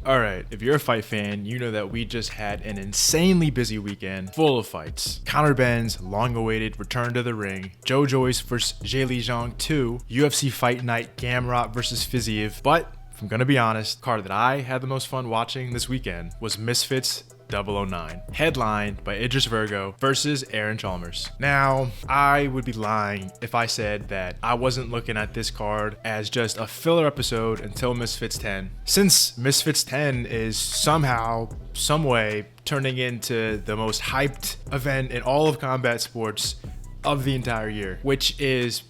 Alright, if you're a fight fan, you know that we just had an insanely busy weekend full of fights. Conor Benn's long-awaited return to the ring, Joe Joyce vs. Zhilei Zhang 2, UFC Fight Night Gamrot vs. Fiziev, but if I'm gonna be honest, the card that I had the most fun watching this weekend was Misfits 009, headlined by Idris Virgo versus Aaron Chalmers. Now, I would be lying if I said that I wasn't looking at this card as just a filler episode until Misfits 10. Since Misfits 10 is somehow, some way, turning into the most hyped event in all of combat sports of the entire year, which is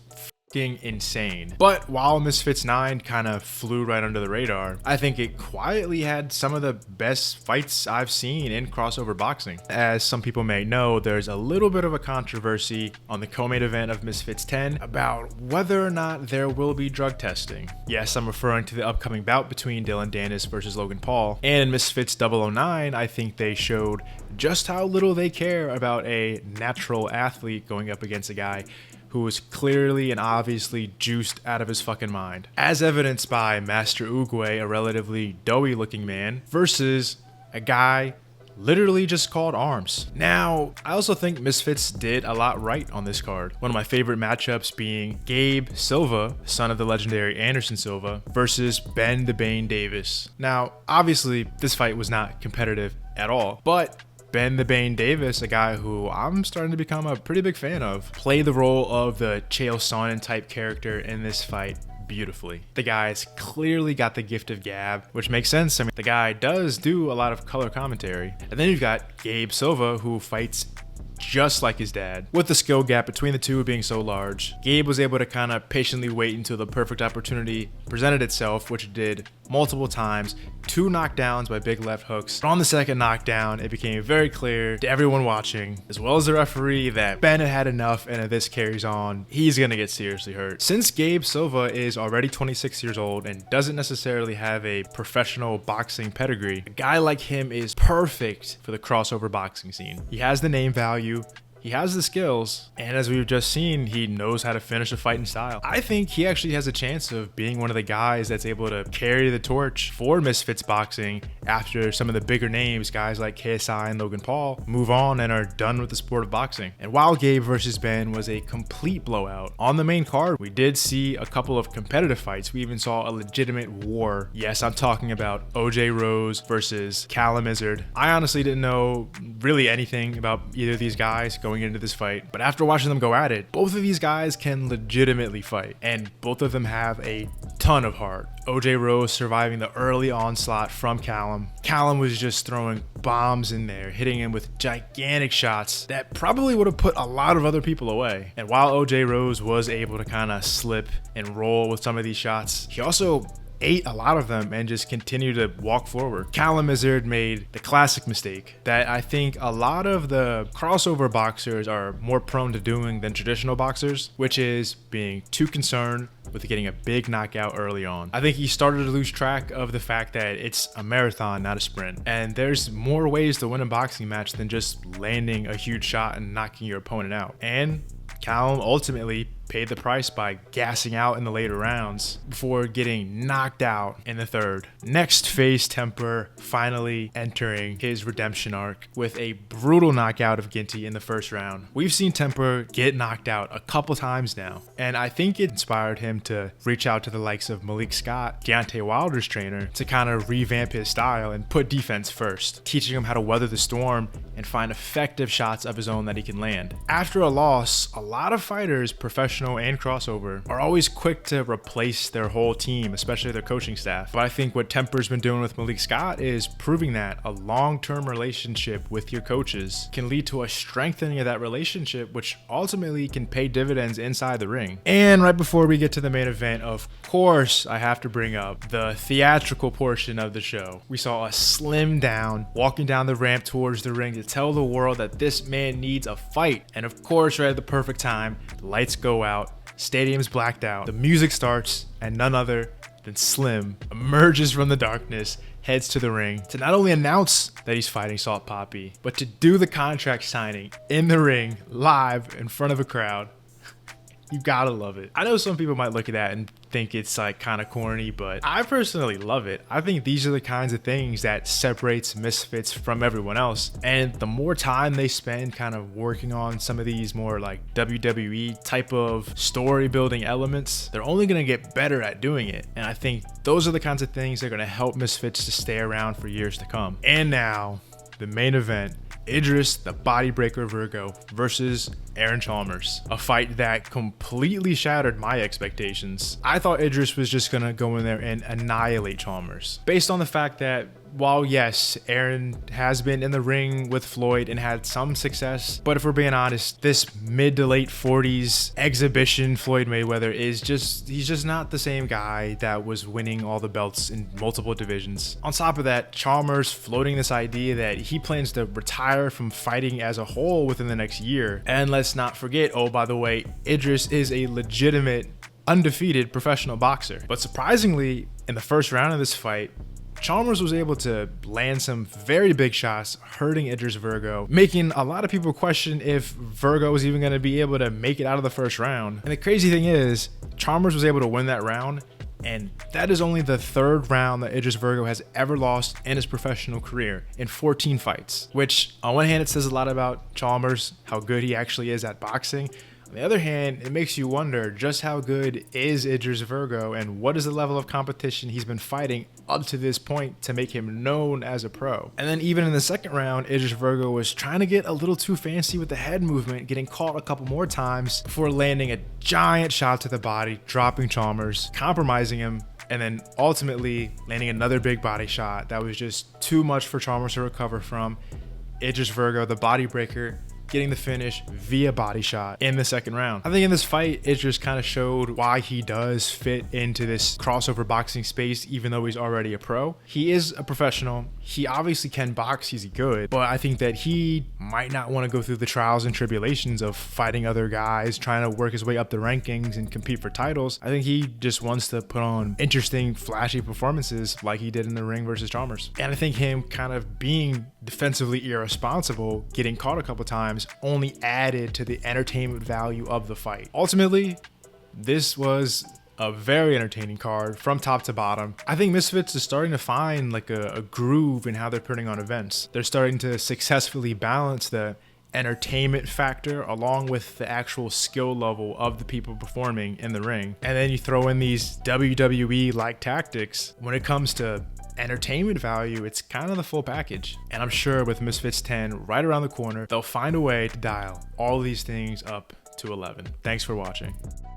insane. But while Misfits 9 kind of flew right under the radar, I think it quietly had some of the best fights I've seen in crossover boxing. As some people may know, there's a little bit of a controversy on the co-main event of Misfits 10 about whether or not there will be drug testing. Yes, I'm referring to the upcoming bout between Dylan Dennis versus Logan Paul. And in Misfits 009, I think they showed just how little they care about a natural athlete going up against a guy who was clearly and obviously juiced out of his fucking mind. As evidenced by Master Uguay, a relatively doughy looking man, versus a guy literally just called arms. Now, I also think Misfits did a lot right on this card. One of my favorite matchups being Gabe Silva, son of the legendary Anderson Silva, versus Ben the Bane Davis. Now, obviously, this fight was not competitive at all, but Ben the Bane Davis, a guy who I'm starting to become a pretty big fan of, played the role of the Chael Sonnen type character in this fight beautifully. The guy's clearly got the gift of gab, which makes sense. I mean, the guy does do a lot of color commentary. And then you've got Gabe Silva, who fights just like his dad. With the skill gap between the two being so large, Gabe was able to kind of patiently wait until the perfect opportunity presented itself, which it did multiple times. 2 knockdowns by big left hooks. But on the second knockdown, it became very clear to everyone watching, as well as the referee, that Ben had had enough, and if this carries on, he's gonna get seriously hurt. Since Gabe Silva is already 26 years old and doesn't necessarily have a professional boxing pedigree, a guy like him is perfect for the crossover boxing scene. He has the name value, he has the skills, and as we've just seen, he knows how to finish a fight in style. I think he actually has a chance of being one of the guys that's able to carry the torch for Misfits boxing after some of the bigger names, guys like KSI and Logan Paul, move on and are done with the sport of boxing. And while Gabe versus Ben was a complete blowout, on the main card, we did see a couple of competitive fights. We even saw a legitimate war. Yes, I'm talking about OJ Rose versus Callum Izzard. I honestly didn't know really anything about either of these guys going into this fight, but after watching them go at it, both of these guys can legitimately fight, and both of them have a ton of heart. OJ Rose surviving the early onslaught from Callum. Callum was just throwing bombs in there, hitting him with gigantic shots that probably would have put a lot of other people away. And while OJ Rose was able to kind of slip and roll with some of these shots, he also ate a lot of them and just continued to walk forward. Callum Izzard made the classic mistake that I think a lot of the crossover boxers are more prone to doing than traditional boxers, which is being too concerned with getting a big knockout early on. I think he started to lose track of the fact that it's a marathon, not a sprint. And there's more ways to win a boxing match than just landing a huge shot and knocking your opponent out. And Callum ultimately paid the price by gassing out in the later rounds before getting knocked out in the third. Next phase, Temper finally entering his redemption arc with a brutal knockout of Ginty in the first round. We've seen Temper get knocked out a couple times now, and I think it inspired him to reach out to the likes of Malik Scott, Deontay Wilder's trainer, to kind of revamp his style and put defense first, teaching him how to weather the storm and find effective shots of his own that he can land. After a loss, a lot of fighters, professional and crossover, are always quick to replace their whole team, especially their coaching staff. But I think what Temper's been doing with Malik Scott is proving that a long-term relationship with your coaches can lead to a strengthening of that relationship, which ultimately can pay dividends inside the ring. And right before we get to the main event, of course, I have to bring up the theatrical portion of the show. We saw a slim down walking down the ramp towards the ring to tell the world that this man needs a fight. And of course, right at the perfect time, the lights go out, stadium's blacked out, the music starts, and none other than Slim emerges from the darkness, heads to the ring to not only announce that he's fighting Salt Poppy, but to do the contract signing in the ring live in front of a crowd. You gotta love it. I know some people might look at that and think it's like kind of corny, but I personally love it. I think these are the kinds of things that separates Misfits from everyone else. And the more time they spend kind of working on some of these more like WWE type of story building elements, they're only gonna get better at doing it. And I think those are the kinds of things that are gonna help Misfits to stay around for years to come. And now, the main event. Idris, the Bodybreaker Virgo, versus Aaron Chalmers. A fight that completely shattered my expectations. I thought Idris was just gonna go in there and annihilate Chalmers. Based on the fact that while yes, Aaron has been in the ring with Floyd and had some success, but if we're being honest, this mid to late 40s exhibition Floyd Mayweather he's just not the same guy that was winning all the belts in multiple divisions. On top of that, Chalmers floating this idea that he plans to retire from fighting as a whole within the next year. And let's not forget, oh, by the way, Idris is a legitimate, undefeated professional boxer. But surprisingly, in the first round of this fight, Chalmers was able to land some very big shots, hurting Idris Virgo, making a lot of people question if Virgo was even going to be able to make it out of the first round. And the crazy thing is, Chalmers was able to win that round, and that is only the third round that Idris Virgo has ever lost in his professional career in 14 fights, which on one hand, it says a lot about Chalmers, how good he actually is at boxing. On the other hand, it makes you wonder just how good is Idris Virgo and what is the level of competition he's been fighting up to this point to make him known as a pro. And then even in the second round, Idris Virgo was trying to get a little too fancy with the head movement, getting caught a couple more times before landing a giant shot to the body, dropping Chalmers, compromising him, and then ultimately landing another big body shot that was just too much for Chalmers to recover from. Idris Virgo, the body breaker, getting the finish via body shot in the second round. I think in this fight, Idris kind of showed why he does fit into this crossover boxing space, even though he's already a pro. He is a professional. He obviously can box, he's good, but I think that he might not want to go through the trials and tribulations of fighting other guys, trying to work his way up the rankings and compete for titles. I think he just wants to put on interesting, flashy performances like he did in the ring versus Chalmers. And I think him kind of being defensively irresponsible, getting caught a couple times, only added to the entertainment value of the fight. Ultimately, this was a very entertaining card from top to bottom. I think Misfits is starting to find like a groove in how they're putting on events. They're starting to successfully balance the entertainment factor along with the actual skill level of the people performing in the ring. And then you throw in these WWE-like tactics. When it comes to entertainment value, it's kind of the full package. And I'm sure with Misfits 10 right around the corner, they'll find a way to dial all these things up to 11. Thanks for watching.